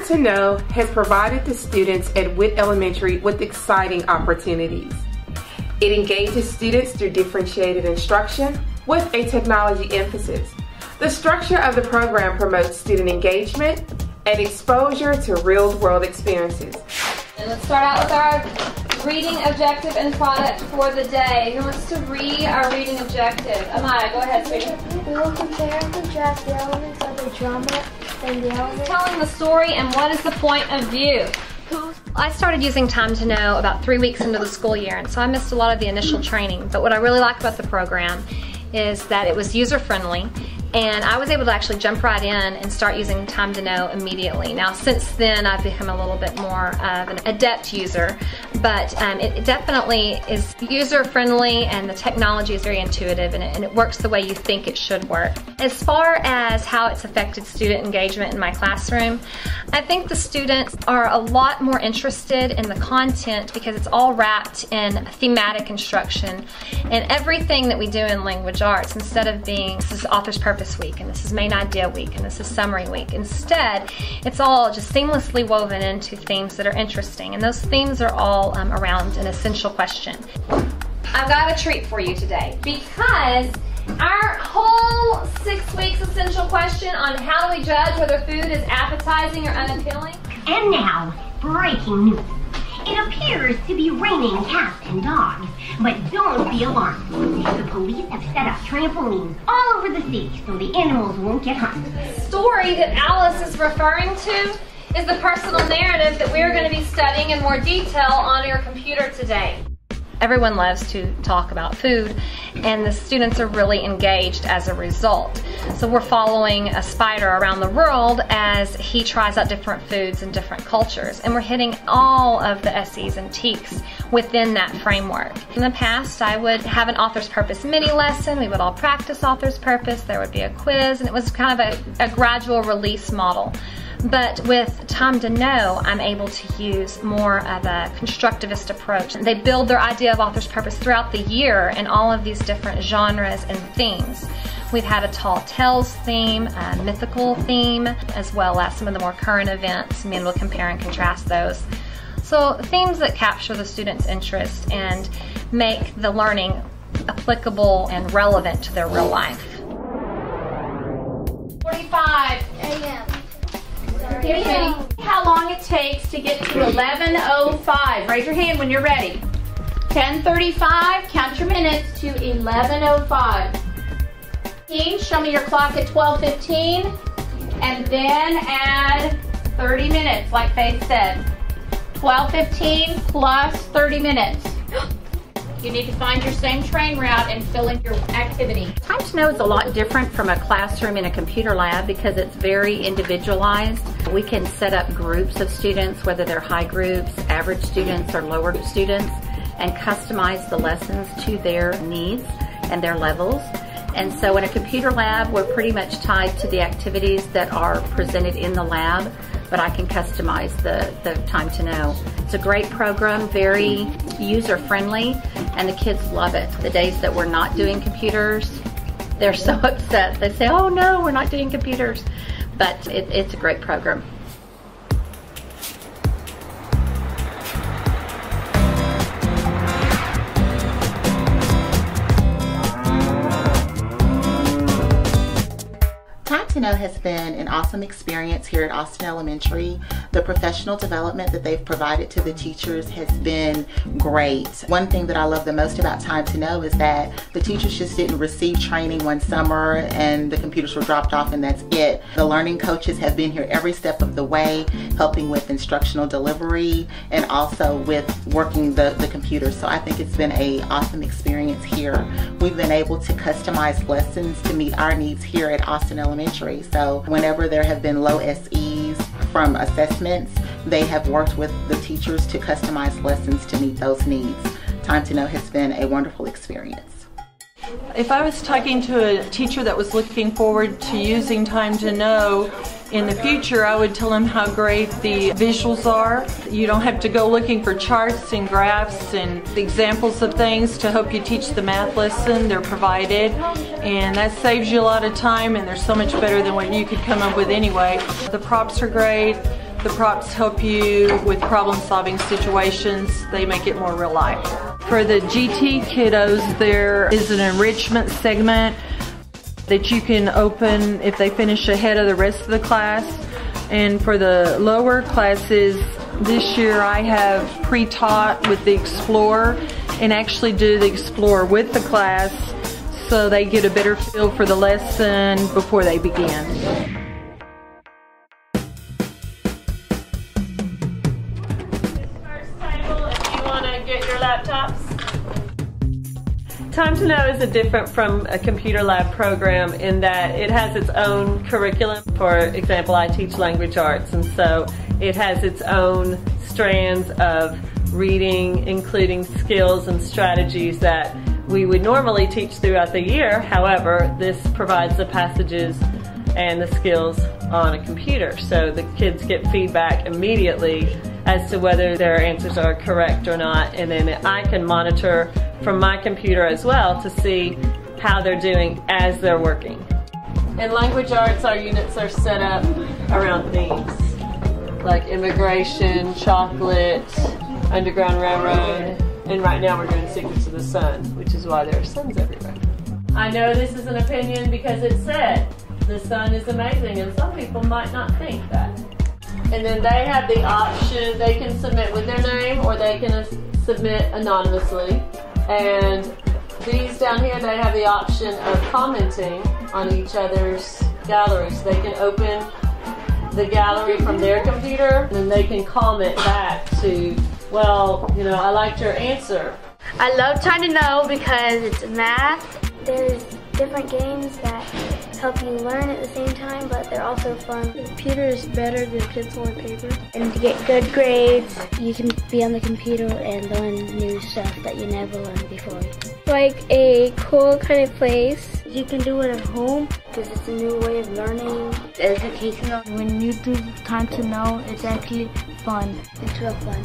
to Know has provided the students at DOOIT Elementary with exciting opportunities. It engages students through differentiated instruction with a technology emphasis. The structure of the program promotes student engagement and exposure to real-world experiences. And let's start out with our reading objective and product for the day. Who wants to read our reading objective? Amaya, go ahead, sweetie. We will compare and contrast the elements of the drama and the elements. Telling the story and what is the point of view? I started using Time to Know about 3 weeks into the school year, and so I missed a lot of the initial training. But what I really like about the program is that it was user-friendly, and I was able to actually jump right in and start using Time to Know immediately. Now, since then, I've become a little bit more of an adept user, but it definitely is user-friendly, and the technology is very intuitive, and it works the way you think it should work. As far as how it's affected student engagement in my classroom, I think the students are a lot more interested in the content because it's all wrapped in thematic instruction, and everything that we do in language arts, instead of being, this is author's purpose week, and this is main idea week, and this is summary week. Instead, it's all just seamlessly woven into themes that are interesting, and those themes are all around an essential question. I've got a treat for you today because our whole 6 weeks essential question on how do we judge whether food is appetizing or unappealing. And now, breaking news. It appears to be raining cats and dogs, but don't be alarmed. The police have set up trampolines all over the city so the animals won't get hurt. The story that Alice is referring to is the personal narrative that we're going to be studying in more detail on your computer today. Everyone loves to talk about food, and the students are really engaged as a result. So we're following a spider around the world as he tries out different foods in different cultures, and we're hitting all of the SEs and TEKs within that framework. In the past, I would have an author's purpose mini lesson. We would all practice author's purpose. There would be a quiz, and it was kind of a gradual release model. But with Time to Know, I'm able to use more of a constructivist approach. They build their idea of author's purpose throughout the year in all of these different genres and themes. We've had a tall tales theme, a mythical theme, as well as some of the more current events, and we'll compare and contrast those. So themes that capture the students' interest and make the learning applicable and relevant to their real life. 45 a.m. Here's how long it takes to get to 11:05. Raise your hand when you're ready. 10:35, count your minutes to 11:05. Show me your clock at 12:15, and then add 30 minutes, like Faith said. 12:15 plus 30 minutes. You need to find your same train route and fill in your activity. Time to Know is a lot different from a classroom in a computer lab because it's very individualized. We can set up groups of students, whether they're high groups, average students, or lower students, and customize the lessons to their needs and their levels. And so in a computer lab, we're pretty much tied to the activities that are presented in the lab, but I can customize the Time to Know. It's a great program, very user-friendly, and the kids love it. The days that we're not doing computers, they're so upset. They say, oh no, we're not doing computers. But it's a great program. Time to Know has been an awesome experience here at Austin Elementary. The professional development that they've provided to the teachers has been great. One thing that I love the most about Time to Know is that the teachers just didn't receive training one summer and the computers were dropped off and that's it. The learning coaches have been here every step of the way, helping with instructional delivery and also with working the computers. So I think it's been an awesome experience here. We've been able to customize lessons to meet our needs here at Austin Elementary. So whenever there have been low SEs from assessments, they have worked with the teachers to customize lessons to meet those needs. Time to Know has been a wonderful experience. If I was talking to a teacher that was looking forward to using Time to Know in the future, I would tell them how great the visuals are. You don't have to go looking for charts and graphs and examples of things to help you teach the math lesson. They're provided, and that saves you a lot of time, and they're so much better than what you could come up with anyway. The props are great. The props help you with problem-solving situations. They make it more real life. For the GT kiddos, there is an enrichment segment that you can open if they finish ahead of the rest of the class. And for the lower classes, this year I have pre-taught with the Explorer and actually do the Explorer with the class so they get a better feel for the lesson before they begin. First table, if you want to get your laptops. Time to Know is different from a computer lab program in that it has its own curriculum. For example, I teach language arts, and so it has its own strands of reading, including skills and strategies that we would normally teach throughout the year. However, this provides the passages and the skills on a computer, so the kids get feedback immediately as to whether their answers are correct or not, and then I can monitor from my computer as well to see how they're doing as they're working. In language arts, our units are set up around themes like immigration, chocolate, Underground Railroad, and right now we're doing Secrets of the Sun, which is why there are suns everywhere. I know this is an opinion because it said the sun is amazing, and some people might not think that. And then they have the option, they can submit with their name or they can submit anonymously. And these down here, they have the option of commenting on each other's galleries. They can open the gallery from their computer and they can comment back to, well, you know, I liked your answer. I love Time to Know because it's math. There's different games that help you learn at the same time, but they're also fun. The computer is better than pencil and paper. And to get good grades, you can be on the computer and learn new stuff that you never learned before. Like a cool kind of place. You can do it at home because it's a new way of learning. Educational. When you do Time to Know, it's actually fun. It's real fun.